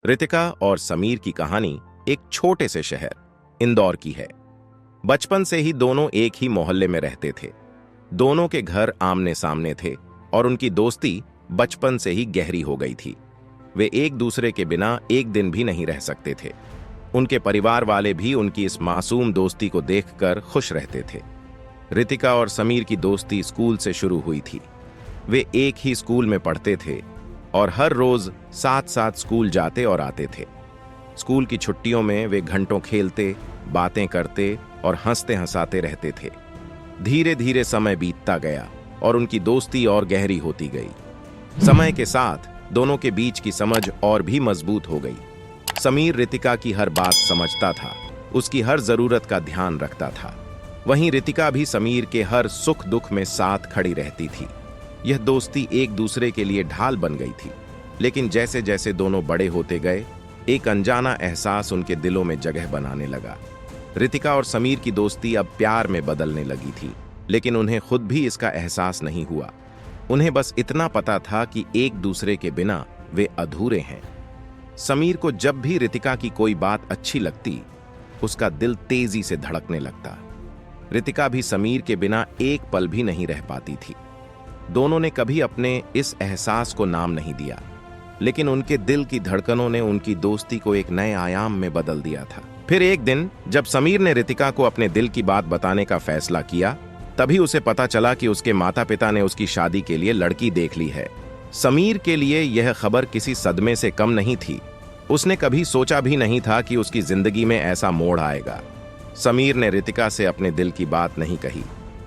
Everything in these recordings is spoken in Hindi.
रितिका और समीर की कहानी एक छोटे से शहर इंदौर की है। बचपन से ही दोनों एक ही मोहल्ले में रहते थे। दोनों के घर आमने सामने थे और उनकी दोस्ती बचपन से ही गहरी हो गई थी। वे एक दूसरे के बिना एक दिन भी नहीं रह सकते थे। उनके परिवार वाले भी उनकी इस मासूम दोस्ती को देखकर खुश रहते थे। रितिका और समीर की दोस्ती स्कूल से शुरू हुई थी। वे एक ही स्कूल में पढ़ते थे और हर रोज साथ साथ स्कूल जाते और आते थे। स्कूल की छुट्टियों में वे घंटों खेलते, बातें करते और हंसते हंसाते रहते थे। धीरे धीरे समय बीतता गया और उनकी दोस्ती और गहरी होती गई। समय के साथ दोनों के बीच की समझ और भी मजबूत हो गई। समीर रितिका की हर बात समझता था, उसकी हर जरूरत का ध्यान रखता था। वहीं रितिका भी समीर के हर सुख दुख में साथ खड़ी रहती थी। यह दोस्ती एक दूसरे के लिए ढाल बन गई थी। लेकिन जैसे जैसे दोनों बड़े होते गए, एक अनजाना एहसास उनके दिलों में जगह बनाने लगा। रितिका और समीर की दोस्ती अब प्यार में बदलने लगी थी, लेकिन उन्हें खुद भी इसका एहसास नहीं हुआ। उन्हें बस इतना पता था कि एक दूसरे के बिना वे अधूरे हैं। समीर को जब भी रितिका की कोई बात अच्छी लगती, उसका दिल तेजी से धड़कने लगता। रितिका भी समीर के बिना एक पल भी नहीं रह पाती थी। दोनों ने कभी अपने इस एहसास को नाम नहीं दिया, लेकिन उनके दिल की धड़कनों ने उनकी दोस्ती को एक नए आयाम में बदल दिया था। फिर एक दिन जब समीर ने रितिका को अपने दिल की बात बताने का फैसला किया, तभी उसे पता चला कि उसके माता पिता ने उसकी शादी के लिए लड़की देख ली है। समीर के लिए यह खबर किसी सदमे से कम नहीं थी। उसने कभी सोचा भी नहीं था कि उसकी जिंदगी में ऐसा मोड़ आएगा। समीर ने रितिका से अपने दिल की बात नहीं कही,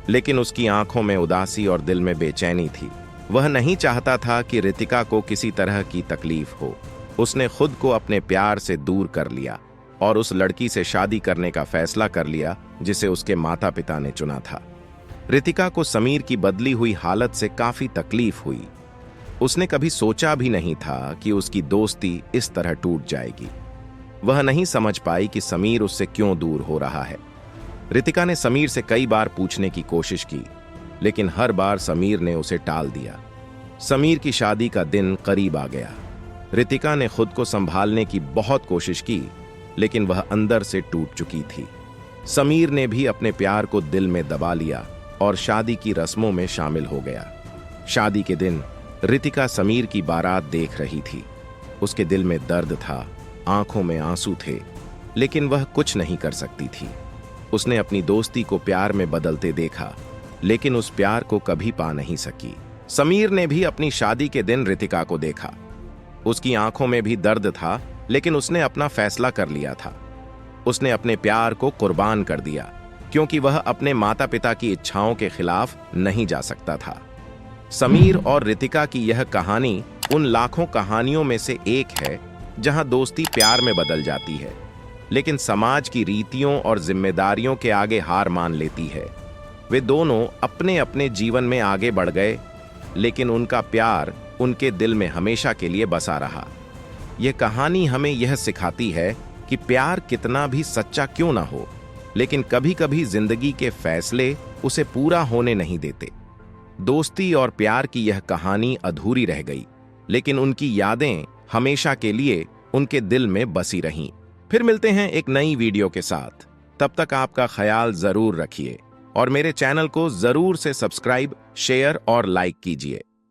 लेकिन उसकी आंखों में उदासी और दिल में बेचैनी थी। वह नहीं चाहता था कि रितिका को किसी तरह की तकलीफ हो। उसने खुद को अपने प्यार से दूर कर लिया और उस लड़की से शादी करने का फैसला कर लिया जिसे उसके माता पिता ने चुना था। रितिका को समीर की बदली हुई हालत से काफी तकलीफ हुई। उसने कभी सोचा भी नहीं था कि उसकी दोस्ती इस तरह टूट जाएगी। वह नहीं समझ पाई कि समीर उससे क्यों दूर हो रहा है। रितिका ने समीर से कई बार पूछने की कोशिश की, लेकिन हर बार समीर ने उसे टाल दिया। समीर की शादी का दिन करीब आ गया। रितिका ने खुद को संभालने की बहुत कोशिश की, लेकिन वह अंदर से टूट चुकी थी। समीर ने भी अपने प्यार को दिल में दबा लिया और शादी की रस्मों में शामिल हो गया। शादी के दिन रितिका समीर की बारात देख रही थी। उसके दिल में दर्द था, आंखों में आंसू थे, लेकिन वह कुछ नहीं कर सकती थी। उसने अपनी दोस्ती को प्यार में बदलते देखा, लेकिन उस प्यार को कभी पा नहीं सकी। समीर ने भी अपनी शादी के दिन रितिका को देखा। उसकी आंखों में भी दर्द था, लेकिन उसने अपना फैसला कर लिया था। उसने अपने प्यार को कुर्बान कर दिया, क्योंकि वह अपने माता पिता की इच्छाओं के खिलाफ नहीं जा सकता था। समीर और रितिका की यह कहानी उन लाखों कहानियों में से एक है जहां दोस्ती प्यार में बदल जाती है, लेकिन समाज की रीतियों और जिम्मेदारियों के आगे हार मान लेती है। वे दोनों अपने अपने जीवन में आगे बढ़ गए, लेकिन उनका प्यार उनके दिल में हमेशा के लिए बसा रहा। यह कहानी हमें यह सिखाती है कि प्यार कितना भी सच्चा क्यों ना हो, लेकिन कभी कभी जिंदगी के फैसले उसे पूरा होने नहीं देते। दोस्ती और प्यार की यह कहानी अधूरी रह गई, लेकिन उनकी यादें हमेशा के लिए उनके दिल में बसी रहीं। फिर मिलते हैं एक नई वीडियो के साथ। तब तक आपका ख्याल जरूर रखिए और मेरे चैनल को जरूर से सब्सक्राइब, शेयर और लाइक कीजिए।